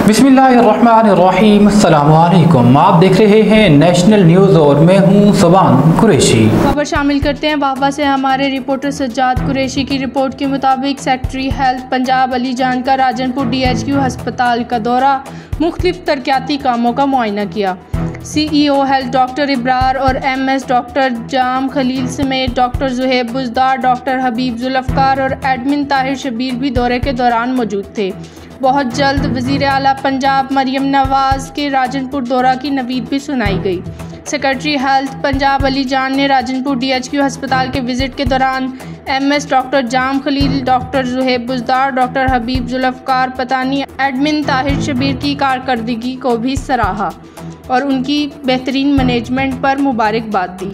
बिस्मिल्लाहिर्रहमानिर्रहीम, अस्सलामु अलैकुम। आप देख रहे हैं नेशनल न्यूज़ और मैं हूं सुबान कुरैशी। खबर शामिल करते हैं वाहवा से। हमारे रिपोर्टर सज्जाद कुरैशी की रिपोर्ट के मुताबिक सेक्रेटरी हेल्थ पंजाब अली जान का राजनपुर DHQ अस्पताल का दौरा, मुख्तलिफ तरक्याती कामों का मुआयना किया। CEO हेल्थ डॉक्टर इब्रार और MS डॉक्टर जाम खलील समेत डॉक्टर जुहैब बुज़दार, डॉक्टर हबीब जुल्फ़कार और एडमिन ताहिर शबीर भी दौरे के दौरान मौजूद थे। बहुत जल्द वज़ीर आला पंजाब मरियम नवाज़ के राजनपुर दौरा की नवीद भी सुनाई गई। सेक्रेटरी हेल्थ पंजाब अली जान ने राजनपुर DHQ अस्पताल के विज़िट के दौरान MS डॉक्टर जाम खलील, डॉक्टर जुहैब बुज़दार, डॉक्टर हबीब जुल्फ़कार पतानी, एडमिन ताहिर शबीर की कारकर्दगी को भी सराहा और उनकी बेहतरीन मैनेजमेंट पर मुबारकबाद दी।